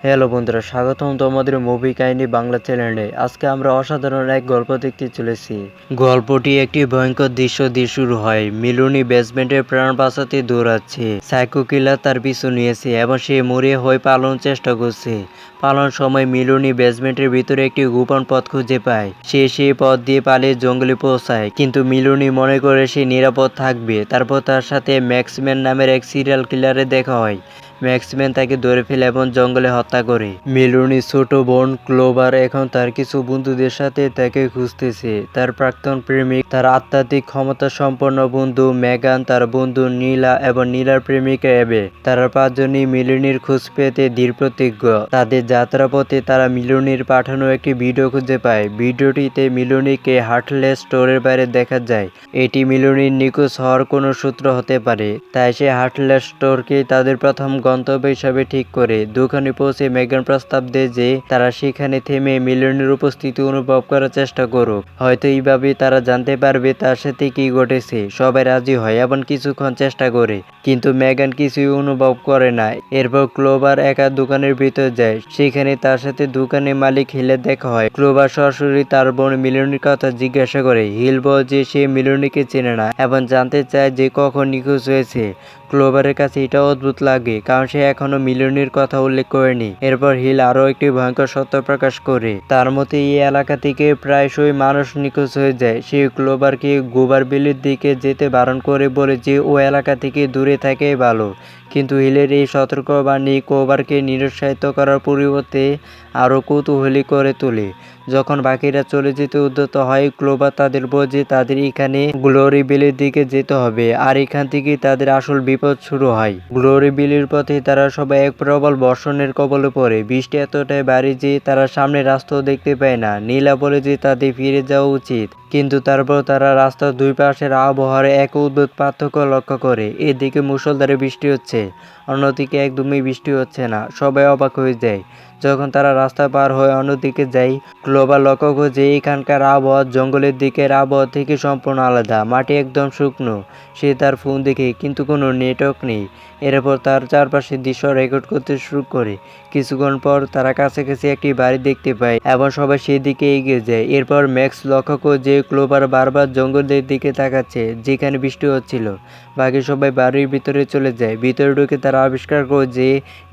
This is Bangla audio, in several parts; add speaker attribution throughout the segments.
Speaker 1: হ্যালো বন্ধুরা, স্বাগতম তোমাদের মুভি কাহিনী বাংলা চ্যানেলে। আজকে আমরা অসাধারণ এক গল্প দেখতে চলেছি। গল্পটি একটি ভয়ঙ্কর দৃশ্য দিয়ে শুরু হয়। মিলুনি বেসমেন্টের প্রাণ বাঁচাতে দৌড়াচ্ছে। সাইকো কিলার তার পিছু নিয়েছে এবং সে মরিয়া হয়ে পালানোর চেষ্টা করছে। পালানোর সময় মিলুনি বেসমেন্টের ভিতরে একটি গোপন পথ খুঁজে পায়। সে সেই পথ দিয়ে পালিয়ে জঙ্গলে পৌঁছায়, কিন্তু মিলুনি মনে করে সে নিরাপদ থাকবে। তারপর তার সাথে ম্যাক্সম্যান নামের এক সিরিয়াল কিলারের দেখা হয়। ম্যাক্সম্যান তাকে ধরে ফেলে এবং জঙ্গলে হত্যা করে। মিলুনির ছোট বোন ক্লোভার এখন তার কিছু বন্ধুদের সাথে তাকে খুঁজতেছে। তার প্রাক্তন প্রেমিক, তার আধ্যাত্মিক ক্ষমতা সম্পন্ন বন্ধু মেগান, তার বন্ধু নীলা এবং নীলার প্রেমিকা এবে। তারা পাঁচজনই মিলুনির খোঁজ পেতে দৃঢ় প্রতিজ্ঞ। তাদের যাত্রাপথে তারা মিলুনির পাঠানো একটি ভিডিও খুঁজে পায়। ভিডিওটিতে মিলুনিকে হার্টলেস স্টোরের বাইরে দেখা যায়। এটি মিলুনির নিখোঁজ হওয়ার কোনো সূত্র হতে পারে, তাই সে হার্টলেস স্টোরকে তাদের প্রথম গন্তব্য হিসাবে ঠিক করে। দোকানে পৌঁছে মেগান প্রস্তাব দেয় যে তারা সেখানে থেমে মিলনের উপস্থিতি অনুভব করার চেষ্টা করুক। হয়তো এইভাবে তারা জানতে পারবে তার সাথে কি ঘটেছে। সবাই রাজি হয় এবং কিছুক্ষণ চেষ্টা করে, কিন্তু মেগান কিছুই অনুভব করে না। এরপর ক্লোভার একা দোকানের ভিতর যায়। সেখানে তার সাথে দোকানের মালিক হিলের দেখা হয়। ক্লোভার সরাসরি তার বোন মিলনির কথা জিজ্ঞাসা করে। হিল বলে যে সে মিলনিকে চেনে না এবং জানতে চায় যে কখন নিখোঁজ হয়েছে। ক্লোভারের কাছে এটা অদ্ভুত লাগে, কারণ সে এখনো মিলনির কথা উল্লেখ করেনি। এরপর হিল আরও একটি ভয়ঙ্কর সত্য প্রকাশ করে। তার মতে এই এলাকা থেকে প্রায়শই মানুষ নিখোঁজ হয়ে যায়। সে ক্লোভারকে গোবার বিলের দিকে যেতে বারণ করে, বলে যে ও এলাকা থেকে দূরে থাকাই ভালো। কিন্তু হিলের এই সতর্কবাণী ক্লোভারকে নিরুৎসাহিত করার পরিবর্তে আরও কৌতূহলী করে তোলে। যখন বাকিরা চলে যেতে উদ্যত হয়, ক্লোভার তাদের বলে যে তাদের এখানে গ্লোরি বিলের দিকে যেতে হবে, আর এখান থেকেই তাদের আসল বিপদ শুরু হয়। গ্লোরি বিলের পথে তারা সবাই এক প্রবল বর্ষণের কবলে পড়ে। বৃষ্টি এতটাই ভারী যে তারা সামনে রাস্তাও দেখতে পায় না। নীলা বলে যে তাদের ফিরে যাওয়া উচিত, কিন্তু তারপর তারা রাস্তার দুই পাশের আবহাওয়ার এক অদ্ভুত পার্থক্য লক্ষ্য করে। এদিকে মুষলধারে বৃষ্টি হচ্ছে, অন্যদিকে একদমই বৃষ্টি হচ্ছে না। সবাই অবাক হয়ে যায়। যখন তারা রাস্তা পার হয়ে অন্যদিকে যায়, ক্লোভার লক্ষ্য করে যে এখানকার আবহাওয়া জঙ্গলের দিকের আবহাওয়া থেকে সম্পূর্ণ আলাদা। মাটি একদম শুকনো। সে তার ফোন দেখে, কিন্তু কোনো নেটওয়ার্ক নেই। এরপর তার চারপাশের দৃশ্য রেকর্ড করতে শুরু করে। কিছুক্ষণ পর তারা কাছাকাছি একটি বাড়ি দেখতে পায় এবং সবাই সেই দিকে এগিয়ে যায়। এরপর ম্যাক্স লক্ষ্য করে যে ক্লোভার বারবার জঙ্গলের দিকে তাকাচ্ছে যেখানে বৃষ্টি হচ্ছিল। বাকি সবাই বাড়ির ভিতরে চলে যায়। ভিতরে ঢুকে তারা আবিষ্কার করে যে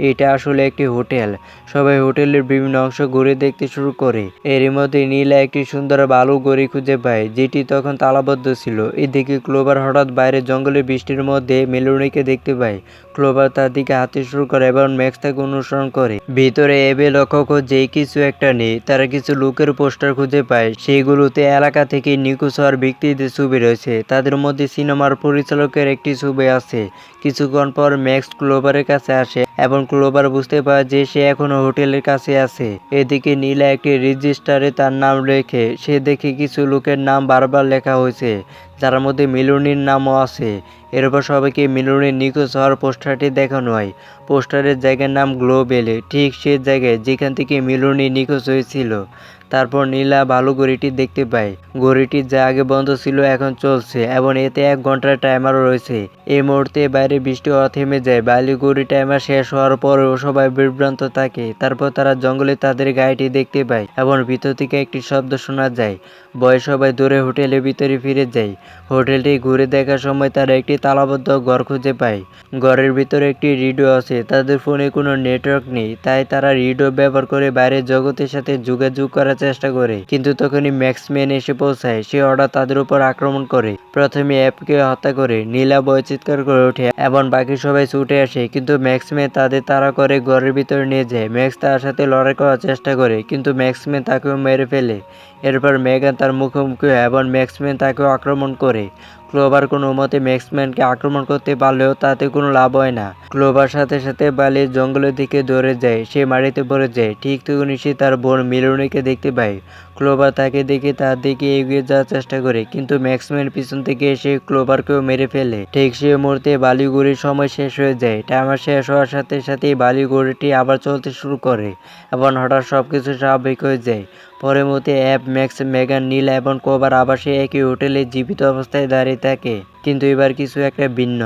Speaker 1: এটা আসলে একটি হোটেল। সবাই হোটেলের বিভিন্ন অংশ ঘুরে দেখতে শুরু করে। এরই মধ্যে নীলা একটি সুন্দর বালু গড়ি খুঁজে পায়, যেটি তখন তালাবদ্ধ ছিল। এদিকে ক্লোভার হঠাৎ বাইরে জঙ্গলের বৃষ্টির মধ্যে মেলোনিকে দেখতে পায়। ক্লোভার তার দিকে হাঁটতে শুরু করে এবং ম্যাক্স তাকে অনুসরণ করে। ভিতরে এবে লক্ষ্য করে যে কিছু একটা নেই। তারা কিছু লোকের পোস্টার খুঁজে পায়, সেগুলোতে এলাকা থেকে নিখোঁজ হওয়ার ব্যক্তিদের ছবি রয়েছে। তাদের মধ্যে সিনেমার পরিচালকের একটি ছবি আছে। কিছুক্ষণ পর ম্যাক্স ক্লোভারের কাছে আসে এবং ক্লোভার বুঝতে পারে যে সে এখনো হোটেলের কাছে আছে। এদিকে নীলা একটি রেজিস্টারে তার নাম রেখে সে দেখে কিছু লোকের নাম বারবার লেখা হয়েছে, যার মধ্যে মিলনির নামও আছে। এরপর সবাইকে মিলনির নিখোঁজ হওয়ার পোস্টারটি দেখানো হয়। পোস্টারের জায়গার নাম গ্লোবেলে, ঠিক সেই জায়গায় যেখান থেকে মিলনি নিখোঁজ হয়েছিল। তারপর নীলা ভালো ঘড়িটি দেখতে পায়। ঘড়িটি যা আগে বন্ধ ছিল এখন চলছে এবং এতে 1 ঘন্টার টাইমারও রয়েছে। এই মুহূর্তে বাইরে বৃষ্টি হওয়া থেমে যায়। বালি ঘড়ি টাইমার শেষ হওয়ার পরেও সবাই বিভ্রান্ত থাকে। তারপর তারা জঙ্গলে তাদের গাড়িটি দেখতে পায় এবং ভিতর থেকে একটি শব্দ শোনা যায়। ভয়ে সবাই দৌড়ে হোটেলের ভিতরে ফিরে যায়। হোটেলটি ঘুরে দেখার সময় তারা একটি তালাবদ্ধ ঘর খুঁজে পায়। ঘরের ভিতরে একটি রেডিও আছে। তাদের ফোনে কোনো নেটওয়ার্ক নেই, তাই তারা রেডিও ব্যবহার করে বাইরের জগতের সাথে যোগাযোগ করার চেষ্টা করে। কিন্তু তখনই ম্যাক্সম্যান এসে পৌঁছায়। সে হঠাৎ তাদের উপর আক্রমণ করে। প্রথমে অ্যাপকে হত্যা করে। নীলা ভয়ে চিৎকার করে ওঠে এবং বাকি সবাই ছুটে আসে, কিন্তু ম্যাক্সম্যান তাদের তাড়া করে ঘরের ভিতরে নিয়ে যায়। ম্যাক্স তার সাথে লড়াই করার চেষ্টা করে, কিন্তু ম্যাক্সম্যান তাকেও মেরে ফেলে। এরপর মেগান তার মুখোমুখি হয় এবং ম্যাক্সম্যান তাকেও আক্রমণ করে। ক্লোভার কোনো মতে ম্যাক্সম্যানকে আক্রমণ করতে পারলেও তাতে কোনো লাভ হয় না। ক্লোভার সাথে সাথে পালিয়ে জঙ্গলের দিকে দৌড়ে যায়। সে মাটিতে পড়ে যায়। ঠিক তখনই সে তার বোন মিলনিকে দেখতে পায়। ক্লোভার তাকে দেখে তার দিকে এগিয়ে যাওয়ার চেষ্টা করে, কিন্তু ম্যাক্সম্যান পিছন থেকে এসে ক্লোভারকেও মেরে ফেলে। ঠিক সেই মুহূর্তে বালিগুড়ির সময় শেষ হয়ে যায়। টাইমার শেষ হওয়ার সাথে সাথেই বালিগুড়িটি আবার চলতে শুরু করে এবং হঠাৎ সবকিছু স্বাভাবিক হয়ে যায়। পরের মুহূর্তে অ্যাব, ম্যাক্স, মেগান, নীলা এবং ক্লোভার আবার সেই একই হোটেলে জীবিত অবস্থায় দাঁড়িয়ে থাকে। কিন্তু এবার কিছু একটা ভিন্ন।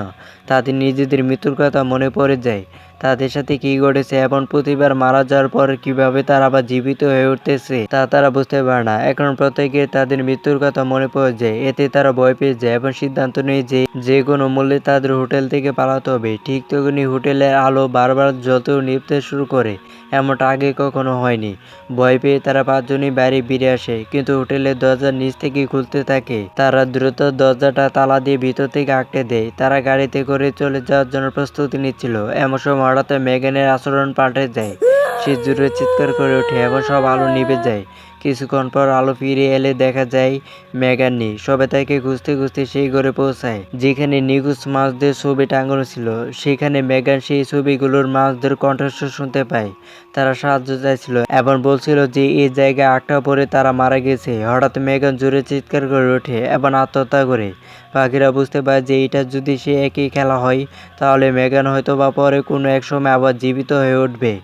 Speaker 1: তাদের নিজেদের মৃত্যুর কথা মনে পড়ে যায়। তাদের সাথে কি ঘটেছে এবং প্রতিবার মারা যাওয়ার পর কিভাবে তারা আবার জীবিত হয়ে উঠতেছে তা তারা বুঝতে পারে না। এখন প্রত্যেকের তাদের মৃত্যুর কথা মনে পড়ে যায়। এতে তারা ভয় পেয়ে যায় এবং সিদ্ধান্ত নেয় যে যে কোনো মূল্যে তাদের হোটেল থেকে পালাতে হবে। ঠিক তখনই হোটেলের আলো বারবার জ্বলতে ও নিভতে শুরু করে। এমনটা আগে কখনো হয়নি। ভয় পেয়ে তারা পাঁচজনই বাইরে বেরিয়ে আসে, কিন্তু হোটেলের দরজা নিচ থেকে খুলতে থাকে। তারা দ্রুত দরজাটা তালা দিয়ে ভিতর থেকে আটকে দেয়। তারা গাড়িতে করে চলে যাওয়ার জন্য প্রস্তুতি নিচ্ছিল। এমন সময় হঠাৎ মেগানের আচরণ পাল্টে যায়। সে জোরে চিৎকার করে ওঠে এবং সব আলো নিভে যায়। কিছুক্ষণ পর আলো ফিরে এলে দেখা যায় মেগান নেই। সবাই তাকে খুঁজতে খুঁজতে সেই ঘরে পৌঁছায় যেখানে নিখোঁজ মাছদের ছবি টাঙানো ছিল। সেখানে মেগান সেই ছবিগুলোর মাছদের কণ্ঠস্বর শুনতে পায়। তারা সাহায্য চাইছিল এবং বলছিল যে এই জায়গায় আটকা পড়ে তারা মারা গেছে। হঠাৎ মেগান জোরে চিৎকার করে ওঠে এবং আত্মহত্যা করে। পাখিরা বুঝতে পারে যে এটা যদি সে একই খেলা হয়, তাহলে মেগান হয়তো বা পরে কোনো এক সময় আবার জীবিত হয়ে উঠবে।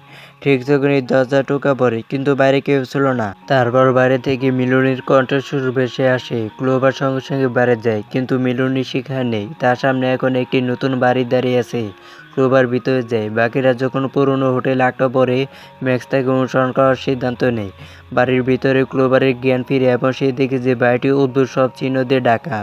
Speaker 1: ঠিক তখনই দরজা টোকা পড়ে, কিন্তু বাইরে কেউ ছিল না। তারপর বাইরে থেকে মিলনির কণ্ঠস্বর ভেসে আসে। ক্লোভার সঙ্গে সঙ্গে বাইরে যায়, কিন্তু মিলনি সেখানে নেই। তার সামনে এখন একটি নতুন বাড়ি দাঁড়িয়ে আছে। ক্লোভার ভিতরে যায়। বাকিরা যখন পুরনো হোটেলে আটকা পড়ে, ম্যাক্স তাকে অনুসরণ করার সিদ্ধান্ত নেয়। বাড়ির ভিতরে ক্লোভারের জ্ঞান ফিরে এবং সে দেখে যে বাড়িটি অদ্ভুত সব চিহ্ন দিয়ে ঢাকা।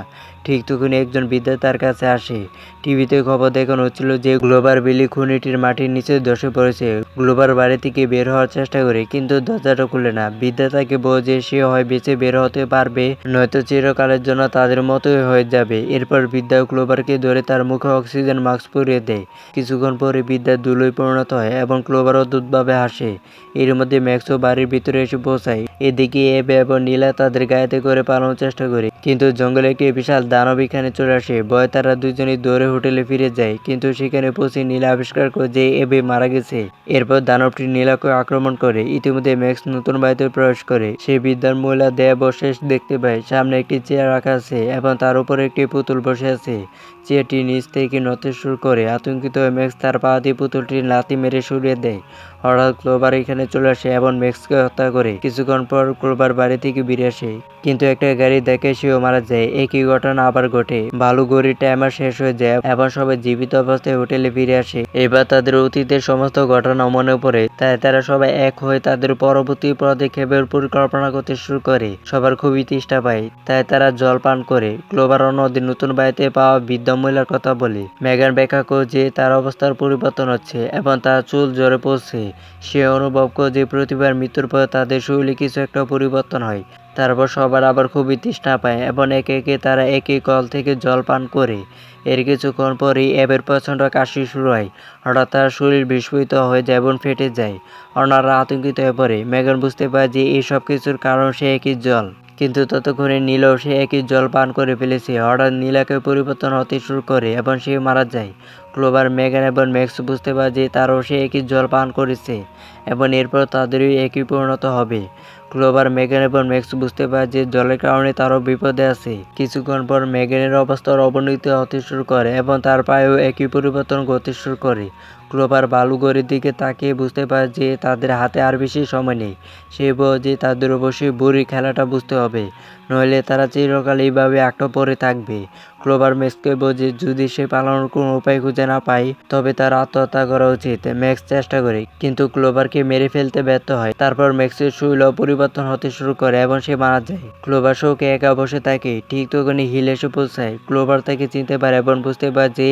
Speaker 1: ঠিক তখনই একজন বৃদ্ধা তার কাছে আসে। টিভিতে খবর দেখানো হচ্ছিল যে গ্লোভার বিলি খনিটির মাটির নিচে ধসে পড়েছে। গ্লোভার বাড়ি থেকে বের হওয়ার চেষ্টা করে, কিন্তু দরজাটা খুলে না। বৃদ্ধা তাকে বলে যে সে হয় বেঁচে বের হতে পারবে, নয়তো চিরকালের জন্য তাদের মতোই হয়ে যাবে। এরপর বৃদ্ধা ক্লোভারকে ধরে তার মুখে অক্সিজেন মাস্ক পরিয়ে দেয়। কিছুক্ষণ পরে বৃদ্ধা ধুলোয় পরিণত হয় এবং ক্লোভার অদ্ভুতভাবে হাসে। এর মধ্যে ম্যাক্সও বাড়ির ভিতরে এসে পৌঁছায়। এদিকে এবে এবং নীলা তাদের গাড়িতে করে পালানোর চেষ্টা করে, কিন্তু জঙ্গলে একটি বিশাল দানব এখানে চলে আসে। ভয়ে তারা দুজনেই দৌড়ে হোটেলে ফিরে যায়, কিন্তু সেখানে পৌঁছে নীলা আবিষ্কার করে যে এবে মারা গেছে। এরপর দানবটি নীলাকে আক্রমণ করে। ইতিমধ্যে ম্যাক্স নতুন বাড়িতে প্রবেশ করে। সে বৃদ্ধার মহিলা দেহাবশেষ দেখতে পায়। সামনে একটি চেয়ার রাখা আছে এবং তার উপরে একটি পুতুল বসে আছে। চেয়ারটি নিচ থেকে নড়তে শুরু করে। আতঙ্কিত হয়ে ম্যাক্স তার পা দিয়ে পুতুলটি লাথি মেরে সরিয়ে দেয়। হঠাৎ ক্লোভার এখানে চলে আসে এবং ম্যাক্সকে হত্যা করে। কিছুক্ষণ পর ক্লোভার বাড়ি থেকে বেরিয়ে আসে, কিন্তু একটা গাড়ি দেখে সেও মারা যায়। একই ঘটনা আবার ঘটে। ভালু ঘড়ির টাইমার শেষ হয়ে যায় এবং সবাই জীবিত অবস্থায় হোটেলে ফিরে আসে। এবার তাদের অতীতের সমস্ত ঘটনা মনে পড়ে। তাই তারা সবাই এক হয়ে তাদের পরবর্তী পদক্ষেপের পরিকল্পনা করতে শুরু করে। সবার খুবই তেষ্টা পায়, তাই তারা জল পান করে। ক্লোভার অন্যদিন নতুন বাড়িতে পাওয়া বৃদ্ধ মহিলার কথা বলে। মেগান ব্যাখ্যা করে যে তার অবস্থার পরিবর্তন হচ্ছে এবং তার চুল ঝরে পড়ছে। সে অনুভব করে যে প্রতিবার মৃত্যুর পর তাদের শরীরে কিছু একটা পরিবর্তন হয়। তারপর সবার আবার খুবই তৃষ্ণা পায় এবং একে একে তারা একই কল থেকে জল পান করে। এর কিছুক্ষণ পরেই এবের প্রচণ্ড কাশি শুরু হয়। হঠাৎ তার শরীর বিস্ফোরিত হয়ে যায় এবং ফেটে যায়। অন্যরা আতঙ্কিত হয়ে পড়ে। মেগান বুঝতে পারে যে এই সব কিছুর কারণ সে একই জল, কিন্তু ততক্ষণে নীলাও সে একই জল পান করে ফেলেছে। হঠাৎ নীলাকে পরিবর্তন হতে শুরু করে এবং সে মারা যায়। ক্লোভার, মেগান এবং ম্যাক্স বুঝতে পারে যে তারও সে একই জল পান করেছে এবং এরপর তাদেরই একই পরিণত হবে। ক্লোভার, মেগান এবং ম্যাক্স বুঝতে পারে যে জলের কারণে তারও বিপদে আছে। কিছুক্ষণ পর মেগানের অবস্থার অবনতি হতে শুরু করে এবং তার পায়েও একই পরিবর্তন ঘটতে শুরু করে। ক্লোভার বালুঘরের দিকে তাকিয়ে বুঝতে পারে যে তাদের হাতে আর বেশি সময় নেই। সে বলে যে তাদের অবশ্যই বুড়ি খেলাটা বুঝতে হবে, নইলে তারা চিরকাল এইভাবে আটকা পড়ে থাকবে। ক্লোভার ম্যাক্সকে বলে যদি সে পালানোর কোনো উপায় খুঁজে না পায়, তবে তার আত্মহত্যা করা উচিত। ম্যাক্স চেষ্টা করে, কিন্তু ক্লোভারকে মেরে ফেলতে ব্যর্থ হয়। তারপর ম্যাক্সের শরীর পরিবর্তন হতে শুরু করে এবং সে মারা যায়। ক্লোভার শোকে একা বসে থাকে। ঠিক তখনই হিল এসে পৌঁছায়। ক্লোভার তাকে চিনতে পারে এবং বুঝতে পারে যে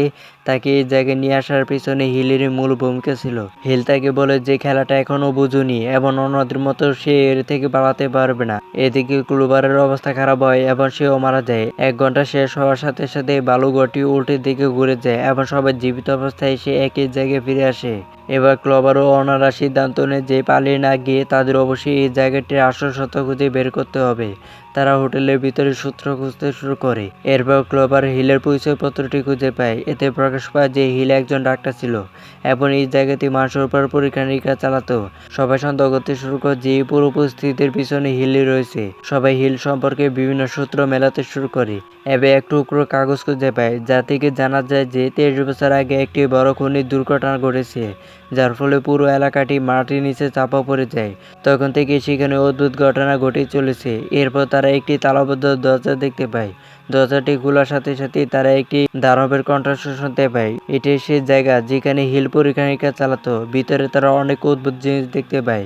Speaker 1: তাকে এই জায়গায় নিয়ে আসার পিছনে হিলেরই মূল ভূমিকা ছিল। হিল তাকে বলে যে খেলাটা এখনো বুঝুনি এবং অন্যদের মতো সে এর থেকে পালাতে পারবে না। এদিকে ক্লোভারের অবস্থা খারাপ হয় এবং সেও মারা যায়। 1 ঘন্টা শেষ হওয়ার সাথে সাথে বালুঘরটি উল্টো দিকে ঘুরে যায় এবং সবাই জীবিত অবস্থায় এসে একই জায়গায় ফিরে আসে। এবার ক্লোভার ও অন্যরা সিদ্ধান্ত নেয় যে পালিয়ে না গিয়ে তাদের অবশ্যই এই জায়গাটির আসল সত্য খুঁজে বের করতে হবে। তারা হোটেলের ভিতরে সূত্র খুঁজতে শুরু করে। এরপর ক্লোভার হিলের পরিচয়পত্রটি খুঁজে পায়। এতে প্রকাশ পায় যে হিল একজন ডাক্তার ছিল এবং এই জায়গাতে মানুষের উপর পরীক্ষা নিরীক্ষা চালাতো। সবাই সন্দেহ করতে শুরু করে যে এই পুরো পরিস্থিতির পিছনে হিলই রয়েছে। সবাই হিল সম্পর্কে বিভিন্ন সূত্র মেলাতে শুরু করে। এবে এক টুকরো কাগজ খুঁজে পায়, যা থেকে জানা যায় যে 23 বছর আগে একটি বড় খনির দুর্ঘটনা ঘটেছে, যার ফলে পুরো এলাকাটি মাটির নিচে চাপা পড়ে যায়। তখন থেকে সেখানে অদ্ভুত ঘটনা ঘটে চলেছে। এরপর তারা একটি তালাবদ্ধ দরজা দেখতে পায়। দরজাটি খোলার সাথে সাথেই তারা একটি দানবের কণ্ঠস্বর শুনতে পায়। এটি সেই জায়গা যেখানে হিল পরীক্ষা-নিরীক্ষা চালাতো। ভিতরে তারা অনেক অদ্ভুত জিনিস দেখতে পায়।